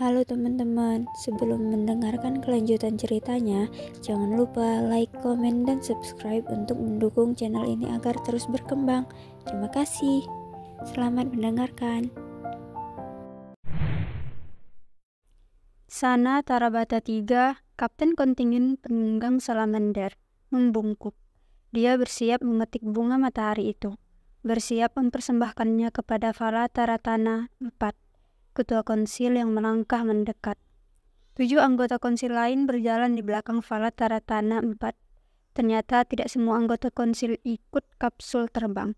Halo teman-teman, sebelum mendengarkan kelanjutan ceritanya, jangan lupa like, komen, dan subscribe untuk mendukung channel ini agar terus berkembang. Terima kasih. Selamat mendengarkan. Sana Tarabata 3, Kapten Kontingen Penunggang Salamander, membungkuk. Dia bersiap memetik bunga matahari itu, bersiap mempersembahkannya kepada Fala Taratana 4, ketua konsil yang melangkah mendekat. 7 anggota konsil lain berjalan di belakang Fala Taratana 4. Ternyata tidak semua anggota konsil ikut kapsul terbang.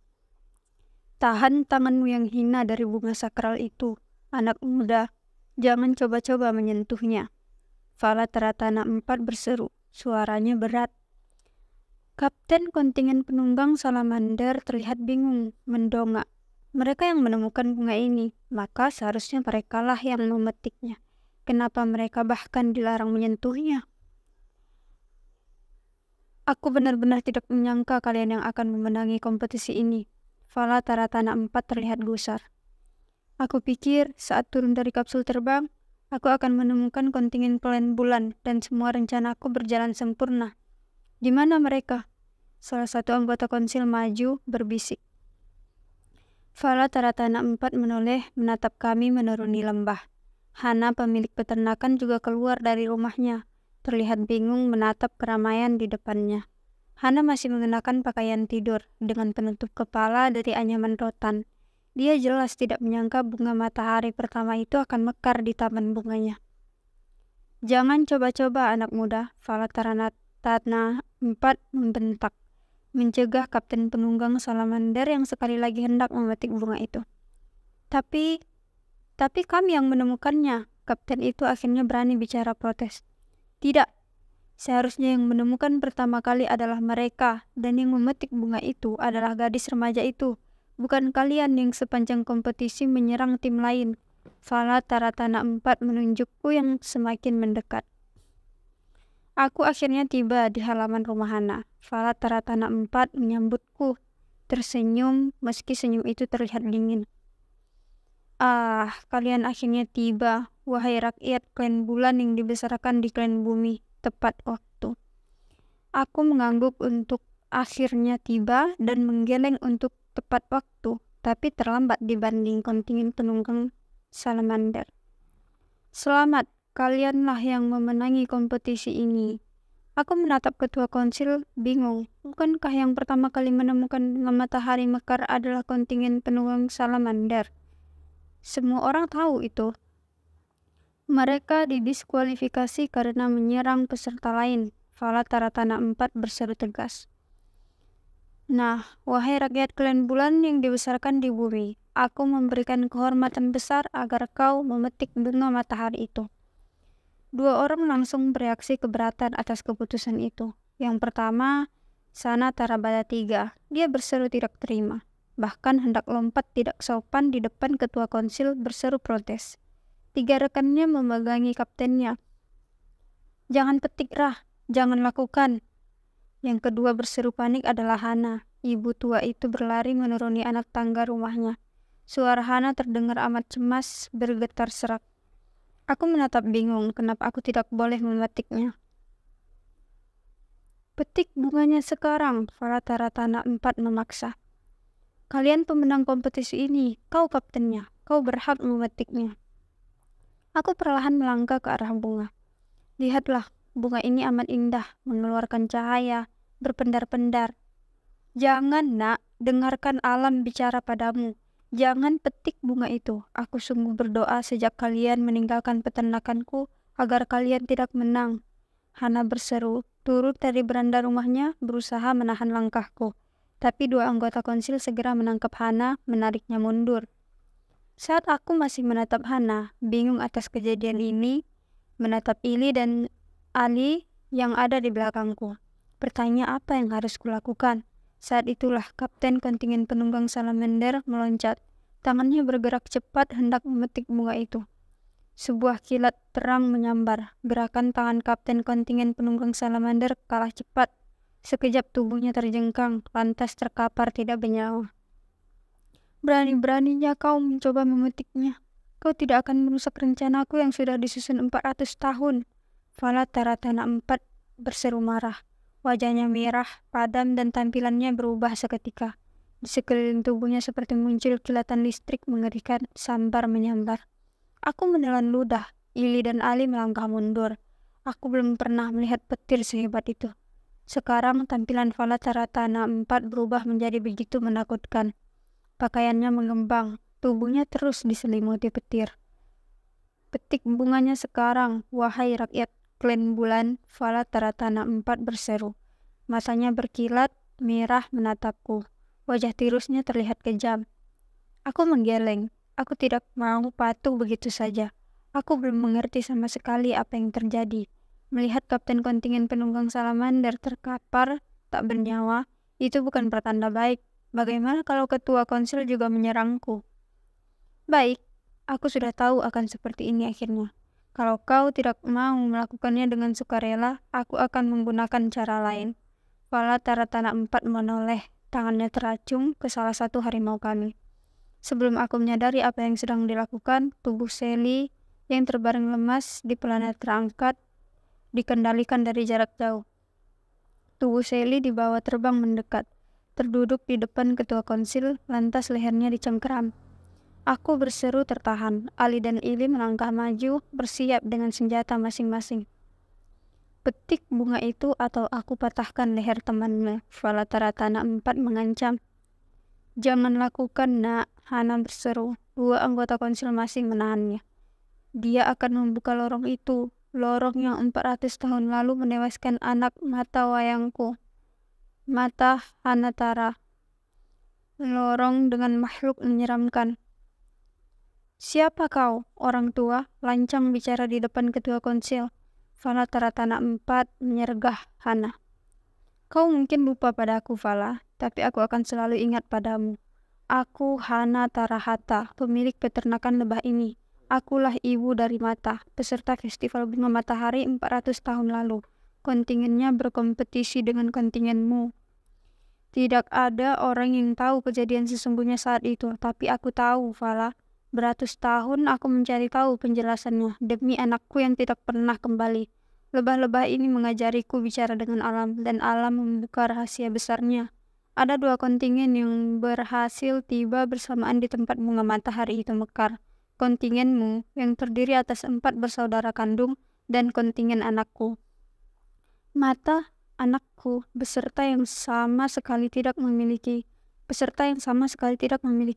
Tahan tanganmu yang hina dari bunga sakral itu, anak muda. Jangan coba-coba menyentuhnya. Fala Taratana 4 berseru, suaranya berat. Kapten kontingen penunggang Salamander terlihat bingung, mendongak. Mereka yang menemukan bunga ini, maka seharusnya merekalah yang memetiknya. Kenapa mereka bahkan dilarang menyentuhnya? Aku benar-benar tidak menyangka kalian yang akan memenangi kompetisi ini. Fala Taratana 4 terlihat gusar. Aku pikir saat turun dari kapsul terbang, aku akan menemukan kontingen klan bulan dan semua rencanaku berjalan sempurna. Di mana mereka? Salah satu anggota konsil maju berbisik. Fala Taratana 4 menoleh menatap kami menuruni lembah. Hana pemilik peternakan juga keluar dari rumahnya, terlihat bingung menatap keramaian di depannya. Hana masih mengenakan pakaian tidur dengan penutup kepala dari anyaman rotan. Dia jelas tidak menyangka bunga matahari pertama itu akan mekar di taman bunganya. Jangan coba-coba anak muda, Fala Taratana 4 membentak, mencegah kapten penunggang Salamander yang sekali lagi hendak memetik bunga itu. Tapi kami yang menemukannya, kapten itu akhirnya berani bicara protes. Tidak, seharusnya yang menemukan pertama kali adalah mereka, dan yang memetik bunga itu adalah gadis remaja itu. Bukan kalian yang sepanjang kompetisi menyerang tim lain. Fala Taratana 4 menunjukku yang semakin mendekat. Aku akhirnya tiba di halaman rumah Hana. Fala Taratana 4 menyambutku, tersenyum meski senyum itu terlihat dingin. Kalian akhirnya tiba, wahai rakyat klan bulan yang dibesarkan di klan bumi, tepat waktu. Aku mengangguk untuk akhirnya tiba dan menggeleng untuk tepat waktu, tapi terlambat dibanding kontingen penunggang Salamander. Selamat, kalianlah yang memenangi kompetisi ini. Aku menatap ketua konsil bingung. Bukankah yang pertama kali menemukan bunga matahari mekar adalah kontingen penunggang Salamander? Semua orang tahu itu. Mereka didiskualifikasi karena menyerang peserta lain. Fala Taratana 4 berseru tegas. Nah, wahai rakyat klan bulan yang dibesarkan di bumi, aku memberikan kehormatan besar agar kau memetik bunga matahari itu. 2 orang langsung bereaksi keberatan atas keputusan itu. Yang pertama, Sana Tarabata 3. Dia berseru tidak terima. Bahkan hendak lompat tidak sopan di depan ketua konsil berseru protes. 3 rekannya memegangi kaptennya. Jangan petik Rah, jangan lakukan. Yang kedua berseru panik adalah Hana. Ibu tua itu berlari menuruni anak tangga rumahnya. Suara Hana terdengar amat cemas, bergetar serak. Aku menatap bingung kenapa aku tidak boleh memetiknya. Petik bunganya sekarang, Fala Taratana 4 memaksa. Kalian pemenang kompetisi ini, kau kaptennya, kau berhak memetiknya. Aku perlahan melangkah ke arah bunga. Lihatlah, bunga ini amat indah, mengeluarkan cahaya, berpendar-pendar. Jangan nak, dengarkan alam bicara padamu. Jangan petik bunga itu. Aku sungguh berdoa sejak kalian meninggalkan peternakanku agar kalian tidak menang. Hana berseru, turun dari beranda rumahnya, berusaha menahan langkahku. Tapi 2 anggota konsil segera menangkap Hana, menariknya mundur. Saat aku masih menatap Hana, bingung atas kejadian ini, menatap Ili dan Ali yang ada di belakangku. Bertanya apa yang harus kulakukan. Saat itulah kapten kontingen penunggang Salamander meloncat. Tangannya bergerak cepat hendak memetik bunga itu. Sebuah kilat terang menyambar. Gerakan tangan kapten kontingen penunggang Salamander kalah cepat. Sekejap tubuhnya terjengkang, lantas terkapar tidak bernyawa. Berani-beraninya kau mencoba memetiknya. Kau tidak akan merusak rencanaku yang sudah disusun 400 tahun. Fala Taratana 4 berseru marah. Wajahnya merah, padam, dan tampilannya berubah seketika. Di sekeliling tubuhnya seperti muncul kilatan listrik mengerikan, sambar menyambar. Aku menelan ludah. Ili dan Ali melangkah mundur. Aku belum pernah melihat petir sehebat itu. Sekarang tampilan Fala Taratana 4 berubah menjadi begitu menakutkan. Pakaiannya mengembang, tubuhnya terus diselimuti petir. Petik bunganya sekarang, wahai rakyat klan bulan, Fala Taratana 4 berseru. Matanya berkilat, merah menatapku. Wajah tirusnya terlihat kejam. Aku menggeleng. Aku tidak mau patuh begitu saja. Aku belum mengerti sama sekali apa yang terjadi. Melihat kapten kontingen penunggang salamander terkapar, tak bernyawa, itu bukan pertanda baik. Bagaimana kalau ketua konsil juga menyerangku? Baik, aku sudah tahu akan seperti ini akhirnya. Kalau kau tidak mau melakukannya dengan sukarela, aku akan menggunakan cara lain. Fala Taratana 4 menoleh, tangannya teracung ke salah satu harimau kami. Sebelum aku menyadari apa yang sedang dilakukan, tubuh Sally yang terbaring lemas di planet terangkat dikendalikan dari jarak jauh. Tubuh Sally dibawa terbang mendekat, terduduk di depan ketua konsil, lantas lehernya dicengkeram. Aku berseru tertahan. Ali dan Ili melangkah maju, bersiap dengan senjata masing-masing. Petik bunga itu atau aku patahkan leher temanmu, Fala Taratana 4 mengancam. Jangan lakukan, nak, Hana berseru. 2 anggota konsil masih menahannya. Dia akan membuka lorong itu, lorong yang 400 tahun lalu menewaskan anak mata wayangku. Mata Hanatara. Lorong dengan makhluk menyeramkan. Siapa kau, orang tua? Lancang bicara di depan ketua konsil. Fala Taratana 4 menyergah Hana. Kau mungkin lupa padaku, Fala, tapi aku akan selalu ingat padamu. Aku Hana Tarahata, pemilik peternakan lebah ini. Akulah ibu dari Mata, peserta festival bunga matahari 400 tahun lalu. Kontingennya berkompetisi dengan kontingenmu. Tidak ada orang yang tahu kejadian sesungguhnya saat itu, tapi aku tahu, Fala. Beratus tahun aku mencari tahu penjelasannya demi anakku yang tidak pernah kembali. Lebah-lebah ini mengajariku bicara dengan alam, dan alam membuka rahasia besarnya. Ada 2 kontingen yang berhasil tiba bersamaan di tempat bunga matahari itu mekar. Kontingenmu yang terdiri atas 4 bersaudara kandung dan kontingen anakku. Mata anakku peserta yang sama sekali tidak memiliki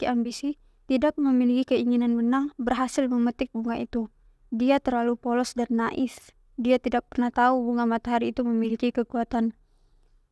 ambisi, tidak memiliki keinginan menang, berhasil memetik bunga itu. Dia terlalu polos dan naif. Dia tidak pernah tahu bunga matahari itu memiliki kekuatan.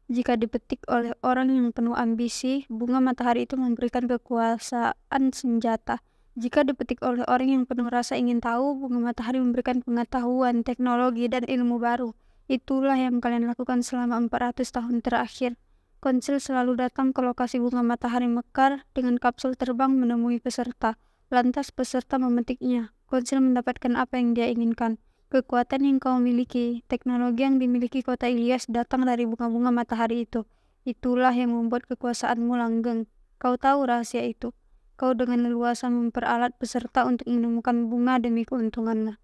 Jika dipetik oleh orang yang penuh ambisi, bunga matahari itu memberikan kekuasaan senjata. Jika dipetik oleh orang yang penuh rasa ingin tahu, bunga matahari memberikan pengetahuan, teknologi, dan ilmu baru. Itulah yang kalian lakukan selama 400 tahun terakhir. Konsil selalu datang ke lokasi bunga matahari mekar dengan kapsul terbang menemui peserta. Lantas peserta memetiknya. Konsil mendapatkan apa yang dia inginkan. Kekuatan yang kau miliki, teknologi yang dimiliki kota Ilyas datang dari bunga-bunga matahari itu. Itulah yang membuat kekuasaanmu langgeng. Kau tahu rahasia itu. Kau dengan leluasa memperalat peserta untuk menemukan bunga demi keuntungannya.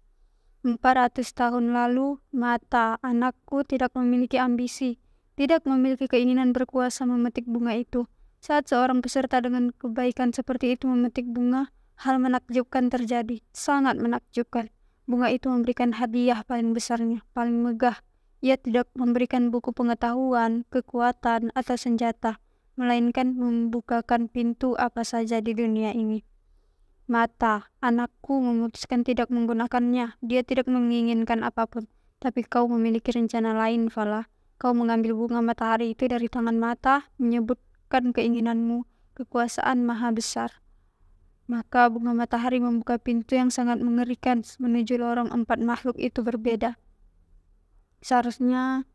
400 tahun lalu, Mata, anakku, tidak memiliki ambisi, tidak memiliki keinginan berkuasa memetik bunga itu. Saat seorang peserta dengan kebaikan seperti itu memetik bunga, hal menakjubkan terjadi, sangat menakjubkan. Bunga itu memberikan hadiah paling besarnya, paling megah. Ia tidak memberikan buku pengetahuan, kekuatan, atau senjata, melainkan membukakan pintu apa saja di dunia ini. Mata, anakku memutuskan tidak menggunakannya. Dia tidak menginginkan apapun. Tapi kau memiliki rencana lain, Fala. Kau mengambil bunga matahari itu dari tangan Mata, menyebutkan keinginanmu, kekuasaan maha besar. Maka bunga matahari membuka pintu yang sangat mengerikan menuju lorong 4 makhluk itu berbeda. Seharusnya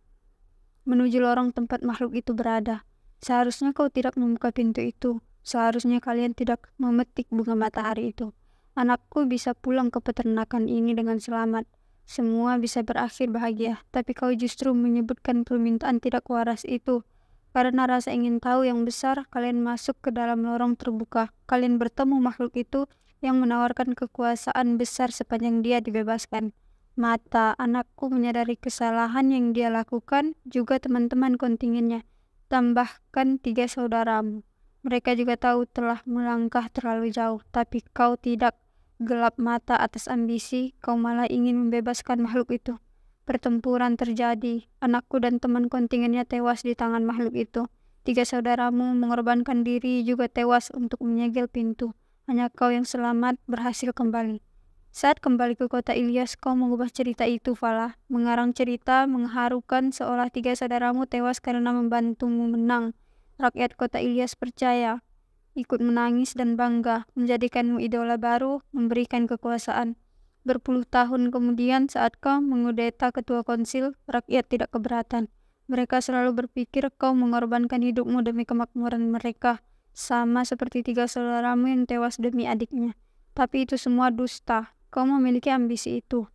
menuju lorong tempat makhluk itu berada. Seharusnya kau tidak membuka pintu itu. Seharusnya kalian tidak memetik bunga matahari itu. Anakku bisa pulang ke peternakan ini dengan selamat. Semua bisa berakhir bahagia, tapi kau justru menyebutkan permintaan tidak waras itu. Karena rasa ingin tahu yang besar, kalian masuk ke dalam lorong terbuka. Kalian bertemu makhluk itu yang menawarkan kekuasaan besar sepanjang dia dibebaskan. Mata anakku menyadari kesalahan yang dia lakukan, juga teman-teman kontingennya. Tambahkan 3 saudaramu. Mereka juga tahu telah melangkah terlalu jauh, tapi kau tidak. Gelap mata atas ambisi, kau malah ingin membebaskan makhluk itu. Pertempuran terjadi, anakku dan teman kontingennya tewas di tangan makhluk itu. 3 saudaramu mengorbankan diri juga tewas untuk menyegel pintu. Hanya kau yang selamat berhasil kembali. Saat kembali ke kota Ilyas, kau mengubah cerita itu, Fala. Mengarang cerita mengharukan seolah 3 saudaramu tewas karena membantumu menang. Rakyat kota Ilyas percaya, ikut menangis dan bangga, menjadikanmu idola baru, memberikan kekuasaan. Berpuluh tahun kemudian saat kau mengudeta ketua konsil, rakyat tidak keberatan. Mereka selalu berpikir kau mengorbankan hidupmu demi kemakmuran mereka, sama seperti 3 saudaramu yang tewas demi adiknya. Tapi itu semua dusta. Kau memiliki ambisi itu.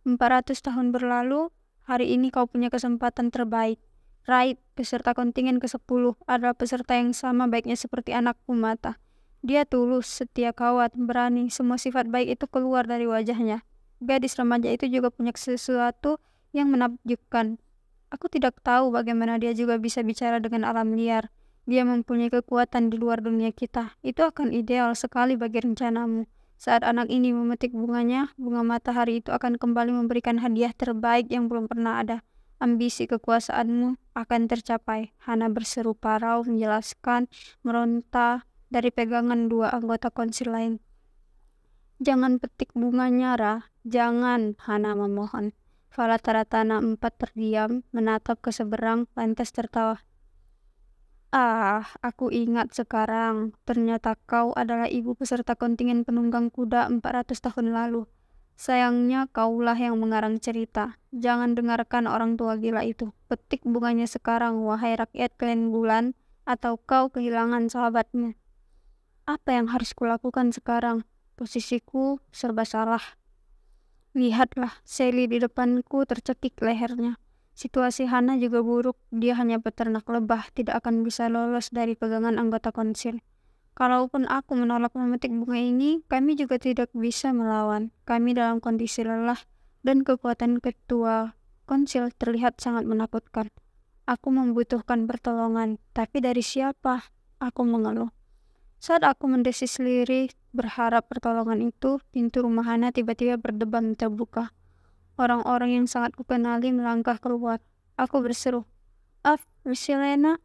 400 tahun berlalu, hari ini kau punya kesempatan terbaik. Raid, peserta kontingen ke-10, adalah peserta yang sama baiknya seperti anakku Mata. Dia tulus, setia kawat, berani, semua sifat baik itu keluar dari wajahnya. Gadis remaja itu juga punya sesuatu yang menakjubkan. Aku tidak tahu bagaimana dia juga bisa bicara dengan alam liar. Dia mempunyai kekuatan di luar dunia kita. Itu akan ideal sekali bagi rencanamu. Saat anak ini memetik bunganya, bunga matahari itu akan kembali memberikan hadiah terbaik yang belum pernah ada. Ambisi kekuasaanmu akan tercapai. Hana berseru parau menjelaskan, meronta dari pegangan 2 anggota konsil lain. Jangan petik bunganya, Ra. Jangan, Hana memohon. Fala Taratana 4 terdiam, menatap ke seberang, lantas tertawa. Aku ingat sekarang. Ternyata kau adalah ibu peserta kontingen penunggang kuda 400 tahun lalu. Sayangnya kaulah yang mengarang cerita. Jangan dengarkan orang tua gila itu. Petik bunganya sekarang, wahai rakyat Klen Bulan, atau kau kehilangan sahabatmu. Apa yang harus kulakukan sekarang? Posisiku serba salah. Lihatlah, Sally di depanku tercekik lehernya. Situasi Hana juga buruk, dia hanya peternak lebah, tidak akan bisa lolos dari pegangan anggota konsil. Kalaupun aku menolak memetik bunga ini, kami juga tidak bisa melawan. Kami dalam kondisi lelah, dan kekuatan ketua konsil terlihat sangat menakutkan. Aku membutuhkan pertolongan, tapi dari siapa? Aku mengeluh. Saat aku mendesis lirih, berharap pertolongan itu, pintu rumah Hana tiba-tiba berdebam terbuka. Orang-orang yang sangat kukenali melangkah keluar. Aku berseru, Miss Helena.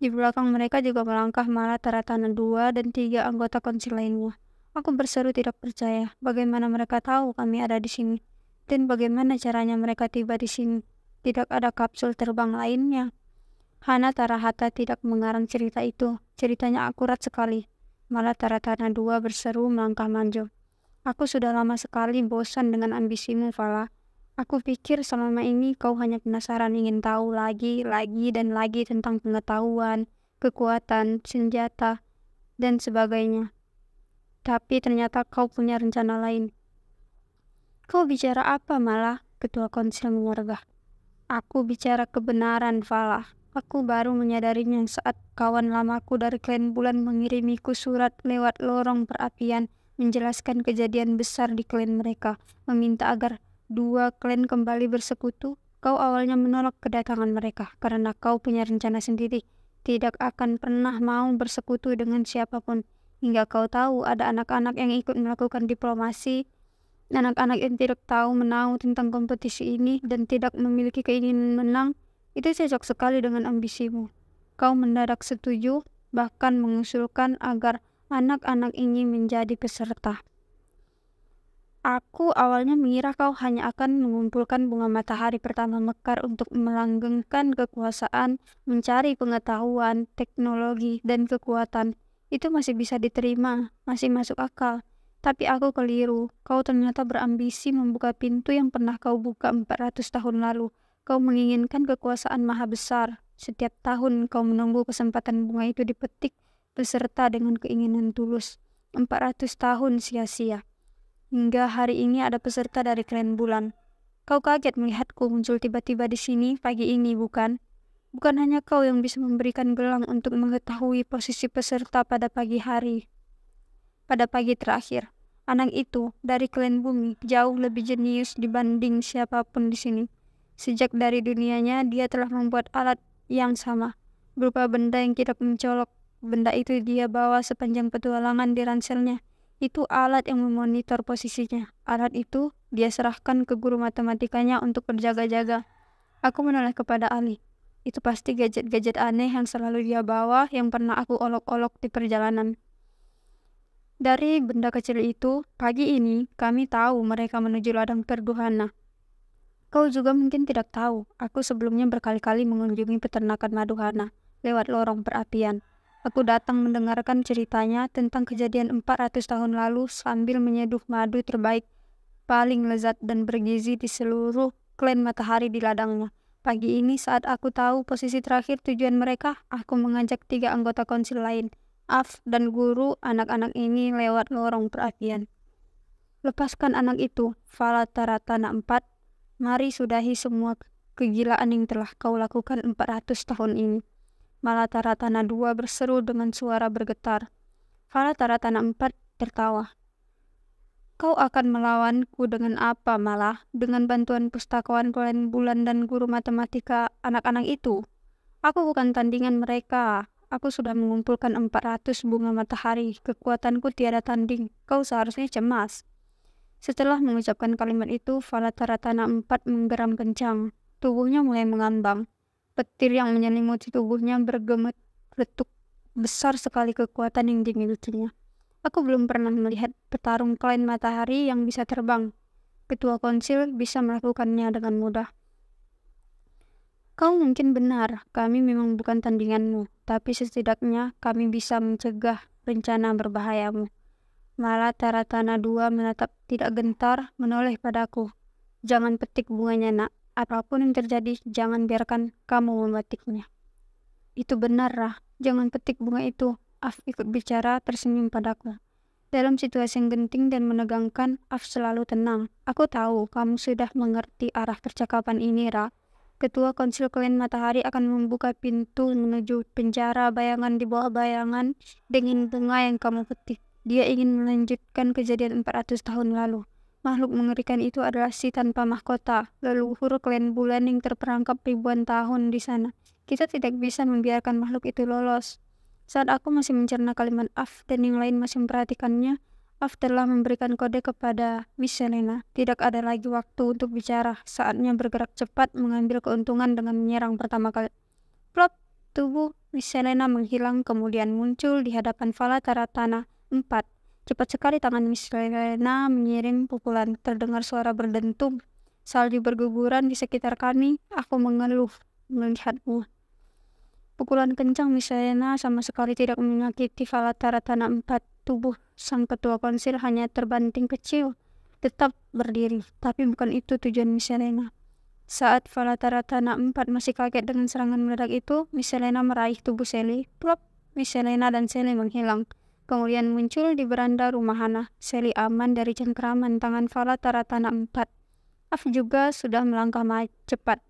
Di belakang mereka juga melangkah Mala Taratana 2 dan 3 anggota konsil lainnya. Aku berseru tidak percaya. Bagaimana mereka tahu kami ada di sini? Dan bagaimana caranya mereka tiba di sini? Tidak ada kapsul terbang lainnya. Hana Tarahata tidak mengarang cerita itu. Ceritanya akurat sekali. Mala Taratana 2 berseru melangkah maju. Aku sudah lama sekali bosan dengan ambisimu, Fala. Aku pikir selama ini kau hanya penasaran ingin tahu lagi dan lagi tentang pengetahuan, kekuatan, senjata, dan sebagainya. Tapi ternyata kau punya rencana lain. Kau bicara apa malah? Ketua konsil mengergah. Aku bicara kebenaran, Fala. Aku baru menyadarinya saat kawan lamaku dari Klen Bulan mengirimiku surat lewat lorong perapian, menjelaskan kejadian besar di klan mereka, meminta agar 2 klan kembali bersekutu. Kau awalnya menolak kedatangan mereka karena kau punya rencana sendiri. Tidak akan pernah mau bersekutu dengan siapapun. Hingga kau tahu ada anak-anak yang ikut melakukan diplomasi. Anak-anak yang tidak tahu menahu tentang kompetisi ini dan tidak memiliki keinginan menang. Itu cocok sekali dengan ambisimu. Kau mendadak setuju, bahkan mengusulkan agar anak-anak ini menjadi peserta. Aku awalnya mengira kau hanya akan mengumpulkan bunga matahari pertama mekar untuk melanggengkan kekuasaan, mencari pengetahuan, teknologi, dan kekuatan. Itu masih bisa diterima, masih masuk akal. Tapi aku keliru. Kau ternyata berambisi membuka pintu yang pernah kau buka 400 tahun lalu. Kau menginginkan kekuasaan maha besar. Setiap tahun kau menunggu kesempatan bunga itu dipetik beserta dengan keinginan tulus. 400 tahun sia-sia. Hingga hari ini ada peserta dari Klen Bulan. Kau kaget melihatku muncul tiba-tiba di sini pagi ini, bukan? Bukan hanya kau yang bisa memberikan gelang untuk mengetahui posisi peserta pada pagi terakhir. Anak itu dari klan bumi jauh lebih jenius dibanding siapapun di sini. Sejak dari dunianya, dia telah membuat alat yang sama, berupa benda yang tidak mencolok. Benda itu dia bawa sepanjang petualangan di ranselnya. Itu alat yang memonitor posisinya. Alat itu dia serahkan ke guru matematikanya untuk berjaga-jaga. Aku menoleh kepada Ali. Itu pasti gadget-gadget aneh yang selalu dia bawa yang pernah aku olok-olok di perjalanan. Dari benda kecil itu, pagi ini kami tahu mereka menuju ladang Perduhana. Kau juga mungkin tidak tahu, aku sebelumnya berkali-kali mengunjungi peternakan Maduhana lewat lorong perapian. Aku datang mendengarkan ceritanya tentang kejadian 400 tahun lalu sambil menyeduh madu terbaik, paling lezat dan bergizi di seluruh klan matahari di ladangnya. Pagi ini saat aku tahu posisi terakhir tujuan mereka, aku mengajak 3 anggota konsil lain, Af dan guru anak-anak ini lewat lorong perapian. Lepaskan anak itu, Falataratana 4. Mari sudahi semua kegilaan yang telah kau lakukan 400 tahun ini. Malataratana 2 berseru dengan suara bergetar. Falataratana 4 tertawa. Kau akan melawanku dengan apa malah? Dengan bantuan pustakawan klan bulan dan guru matematika anak-anak itu? Aku bukan tandingan mereka. Aku sudah mengumpulkan 400 bunga matahari. Kekuatanku tiada tanding. Kau seharusnya cemas. Setelah mengucapkan kalimat itu, Falataratana 4 menggeram kencang. Tubuhnya mulai mengambang. Petir yang menyelimuti tubuhnya bergemeretuk. Besar sekali kekuatan yang dimilikinya. Aku belum pernah melihat petarung klan matahari yang bisa terbang. Ketua konsil bisa melakukannya dengan mudah. Kau mungkin benar, kami memang bukan tandinganmu, tapi setidaknya kami bisa mencegah rencana berbahayamu. Malataratana 2 menatap tidak gentar, menoleh padaku. Jangan petik bunganya, nak. Apapun yang terjadi, jangan biarkan kamu membatiknya. Itu benar, Rah. Jangan petik bunga itu. Af ikut bicara, tersenyum padaku. Dalam situasi yang genting dan menegangkan, Af selalu tenang. Aku tahu kamu sudah mengerti arah percakapan ini, Ra. Ketua konsil klan matahari akan membuka pintu menuju penjara bayangan di bawah bayangan dengan bunga yang kamu petik. Dia ingin melanjutkan kejadian 400 tahun lalu. Makhluk mengerikan itu adalah si tanpa mahkota, leluhur klan bulan yang terperangkap ribuan tahun di sana. Kita tidak bisa membiarkan makhluk itu lolos. Saat aku masih mencerna kalimat Af dan yang lain masih memperhatikannya, Af telah memberikan kode kepada Miss Selena. Tidak ada lagi waktu untuk bicara. Saatnya bergerak cepat mengambil keuntungan dengan menyerang pertama kali. Plop, tubuh Miss Selena menghilang kemudian muncul di hadapan Falataratana 4. Cepat sekali tangan Miss Selena mengirim pukulan. Terdengar suara berdentum. Salju berguguran di sekitar kami. Aku mengeluh melihatmu. Pukulan kencang Miss Selena sama sekali tidak menyakiti Falataratana 4. Tubuh sang ketua konsil hanya terbanting kecil, tetap berdiri. Tapi bukan itu tujuan Miss Selena. Saat Falataratana 4 masih kaget dengan serangan meledak itu, Miss Selena meraih tubuh Sally. Plop, Miss Selena dan Sally menghilang. Kemudian muncul di beranda rumah Hana. Sally aman dari cengkeraman tangan Falataratana 4. Af juga sudah melangkah cepat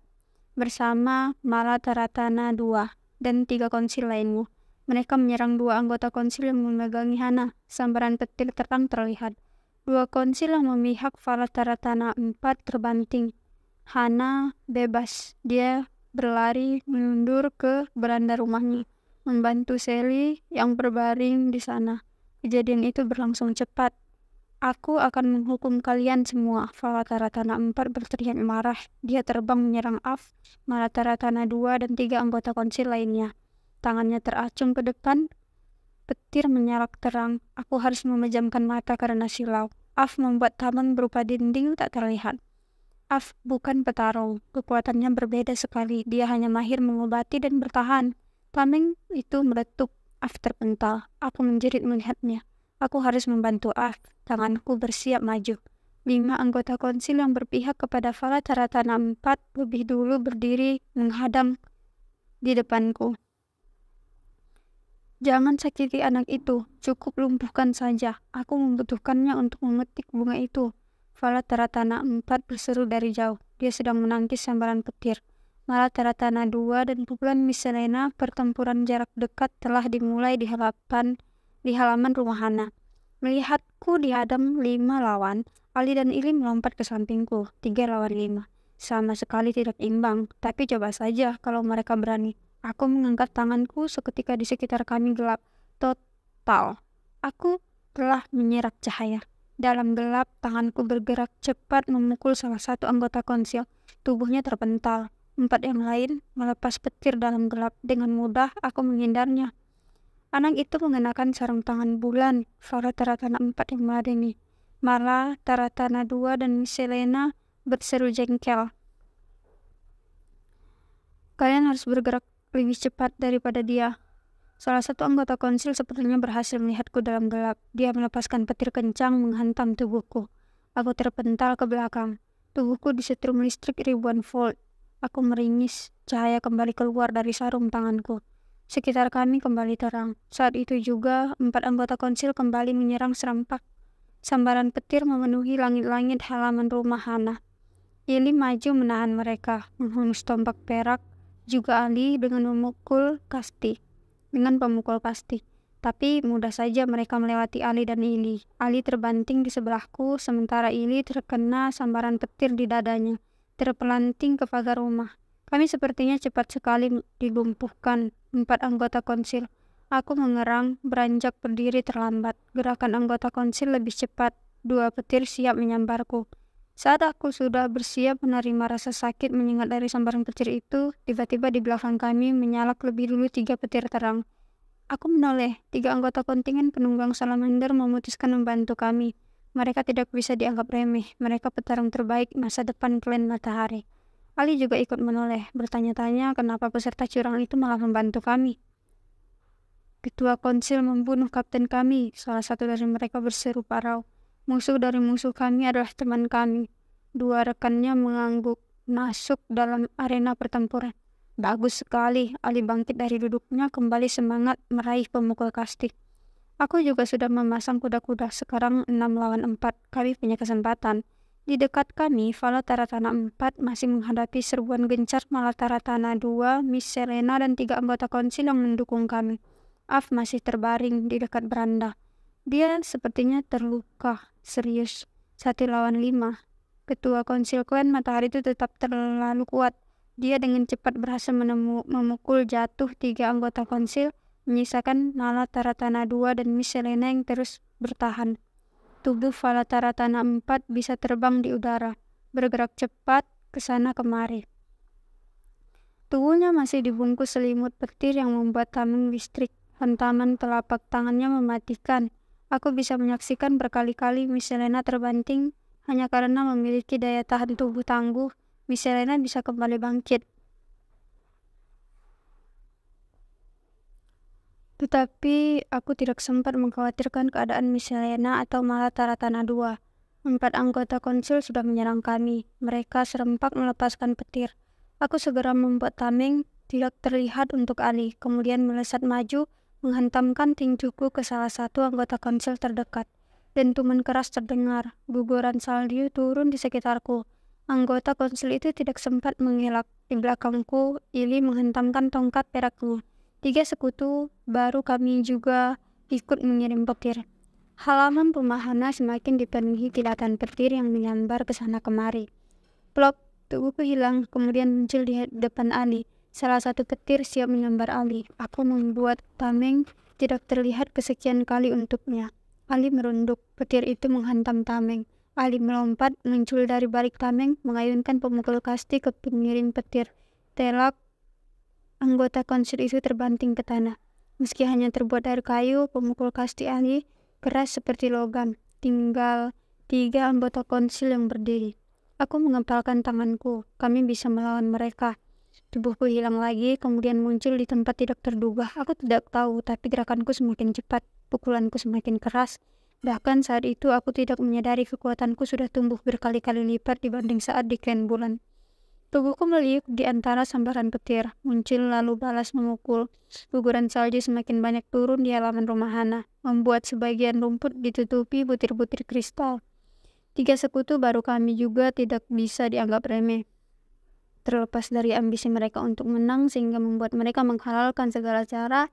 bersama Malataratana 2 dan 3 konsil lainnya. Mereka menyerang 2 anggota konsil yang memegangi Hana. Sambaran petir terang terlihat. 2 konsil yang memihak Falataratana 4 terbanting. Hana bebas. Dia berlari mundur ke beranda rumahnya, membantu Sally yang berbaring di sana. Kejadian itu berlangsung cepat. Aku akan menghukum kalian semua. Falataratana 4 berteriak marah. Dia terbang menyerang Af, Malataratana 2 dan 3 anggota konsil lainnya. Tangannya teracung ke depan. Petir menyalak terang. Aku harus memejamkan mata karena silau. Af membuat tameng berupa dinding tak terlihat. Af bukan petarung. Kekuatannya berbeda sekali. Dia hanya mahir mengobati dan bertahan. Tameng itu meletup. Af terpental. Aku menjerit melihatnya. Aku harus membantu Af. Tanganku bersiap maju. 5 anggota konsil yang berpihak kepada Falataratana 4 lebih dulu berdiri menghadang di depanku. Jangan sakiti anak itu. Cukup lumpuhkan saja. Aku membutuhkannya untuk memetik bunga itu. Falataratana 4 berseru dari jauh. Dia sedang menangkis sambaran petir. Malataratana 2 dan pukulan Miss Selena, pertempuran jarak dekat telah dimulai di halaman rumah Hana. Melihatku dihadang 5 lawan, Ali dan Ili melompat ke sampingku, 3 lawan 5. Sama sekali tidak imbang, tapi coba saja kalau mereka berani. Aku mengangkat tanganku seketika di sekitar kami gelap. Total. Aku telah menyerap cahaya. Dalam gelap, tanganku bergerak cepat memukul salah satu anggota konsil. Tubuhnya terpental. 4 yang lain melepas petir dalam gelap. Dengan mudah, aku menghindarnya. Anak itu mengenakan sarung tangan bulan. Farah Taratana 4 yang meladeni. Malah Taratana 2 dan Miss Selena berseru jengkel. Kalian harus bergerak lebih cepat daripada dia. Salah satu anggota konsil sepertinya berhasil melihatku dalam gelap. Dia melepaskan petir kencang menghantam tubuhku. Aku terpental ke belakang. Tubuhku disetrum listrik ribuan volt. Aku meringis. Cahaya kembali keluar dari sarung tanganku. Sekitar kami kembali terang. Saat itu juga 4 anggota konsil kembali menyerang serempak. Sambaran petir memenuhi langit-langit halaman rumah Hana. Ili maju menahan mereka, menghunus tombak perak, juga Ali dengan pemukul kasti. Tapi mudah saja mereka melewati Ali dan Ili. Ali terbanting di sebelahku, sementara Ili terkena sambaran petir di dadanya, terpelanting ke pagar rumah. Kami sepertinya cepat sekali dilumpuhkan. 4 anggota konsil. Aku mengerang, beranjak berdiri terlambat. Gerakan anggota konsil lebih cepat. 2 petir siap menyambarku. Saat aku sudah bersiap menerima rasa sakit menyengat dari sambaran petir itu, tiba-tiba di belakang kami menyalak lebih dulu 3 petir terang. Aku menoleh. 3 anggota kontingen penunggang salamander memutuskan membantu kami. Mereka tidak bisa dianggap remeh. Mereka petarung terbaik masa depan klan Matahari. Ali juga ikut menoleh, bertanya-tanya kenapa peserta curang itu malah membantu kami. Ketua konsil membunuh kapten kami, salah satu dari mereka berseru parau. Musuh dari musuh kami adalah teman kami. 2 rekannya mengangguk, masuk dalam arena pertempuran. Bagus sekali, Ali bangkit dari duduknya, kembali semangat meraih pemukul kasti. Aku juga sudah memasang kuda-kuda, sekarang 6 lawan 4, kami punya kesempatan. Di dekat kami, Fala Taratana 4 masih menghadapi serbuan gencar Mala Taratana 2, Miss Selena dan 3 anggota konsil yang mendukung kami. Af masih terbaring di dekat beranda. Dia sepertinya terluka serius. 1 lawan 5. Ketua konsil klan Matahari itu tetap terlalu kuat. Dia dengan cepat berhasil memukul jatuh 3 anggota konsil, menyisakan Nala Taratana 2 dan Miss Selena yang terus bertahan. Tubuh Fala Taratana 4 bisa terbang di udara, bergerak cepat ke sana kemari. Tubuhnya masih dibungkus selimut petir yang membuat tameng listrik. Hentaman telapak tangannya mematikan. Aku bisa menyaksikan berkali-kali Miss Selena terbanting hanya karena memiliki daya tahan tubuh tangguh. Miss Selena bisa kembali bangkit. Tetapi aku tidak sempat mengkhawatirkan keadaan Miss Selena atau Mala Taratana 2. 4 anggota konsil sudah menyerang kami. Mereka serempak melepaskan petir. Aku segera membuat tameng tidak terlihat untuk Ali, kemudian melesat maju, menghantamkan tinjuku ke salah satu anggota konsil terdekat. Dentuman keras terdengar. Guguran salju turun di sekitarku. Anggota konsil itu tidak sempat mengelak. Di belakangku, Ili menghentamkan tongkat peraknya. 3 sekutu baru kami juga ikut mengirim petir. Halaman rumah Hana semakin dipenuhi kilatan petir yang menyambar ke sana kemari. Plop, tubuhku hilang, kemudian muncul di depan Ali. Salah satu petir siap menyambar Ali. Aku membuat tameng tidak terlihat kesekian kali untuknya. Ali merunduk. Petir itu menghantam tameng. Ali melompat, muncul dari balik tameng, mengayunkan pemukul kasti ke pengirim petir. Telak, anggota konsil itu terbanting ke tanah. Meski hanya terbuat dari kayu, pemukul kasti Ali keras seperti logam. Tinggal 3 anggota konsil yang berdiri. Aku mengepalkan tanganku. Kami bisa melawan mereka. Tubuhku hilang lagi, kemudian muncul di tempat tidak terduga. Aku tidak tahu, tapi gerakanku semakin cepat, pukulanku semakin keras. Bahkan saat itu aku tidak menyadari kekuatanku sudah tumbuh berkali-kali lipat dibanding saat di klan bulan. Tubuhku meliuk di antara sambaran petir, muncul lalu balas memukul. Guguran salju semakin banyak turun di halaman rumah Hana, membuat sebagian rumput ditutupi butir-butir kristal. 3 sekutu baru kami juga tidak bisa dianggap remeh. Terlepas dari ambisi mereka untuk menang sehingga membuat mereka menghalalkan segala cara,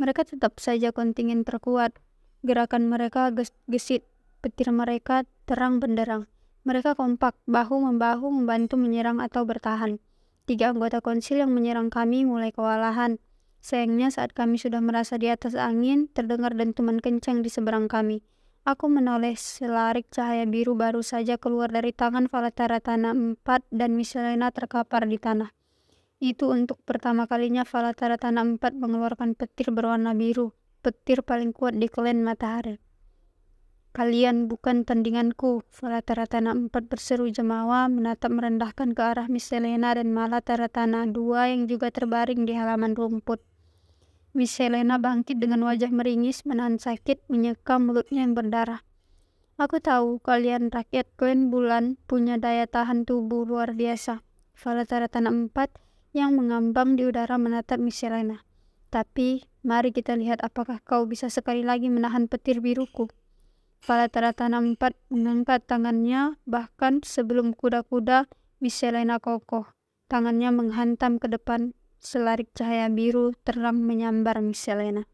mereka tetap saja kontingen terkuat. Gerakan mereka gesit, petir mereka terang benderang. Mereka kompak, bahu-membahu membantu menyerang atau bertahan. 3 anggota konsil yang menyerang kami mulai kewalahan. Sayangnya saat kami sudah merasa di atas angin, terdengar dentuman kencang di seberang kami. Aku menoleh, selarik cahaya biru baru saja keluar dari tangan Falataratana 4 dan Miselena terkapar di tanah. Itu untuk pertama kalinya Falataratana 4 mengeluarkan petir berwarna biru, petir paling kuat di klan matahari. Kalian bukan tandinganku, Falataratana 4 berseru jemawa menatap merendahkan ke arah Miselena dan Malataratana 2 yang juga terbaring di halaman rumput. Miselena bangkit dengan wajah meringis, menahan sakit, menyekam mulutnya yang berdarah. Aku tahu kalian rakyat klan bulan punya daya tahan tubuh luar biasa. Falataratana 4 yang mengambang di udara menatap Miselena. Tapi mari kita lihat apakah kau bisa sekali lagi menahan petir biruku. Falataratana 4 mengangkat tangannya, bahkan sebelum kuda-kuda Miselena kokoh. Tangannya menghantam ke depan, selarik cahaya biru terang menyambar Miselena.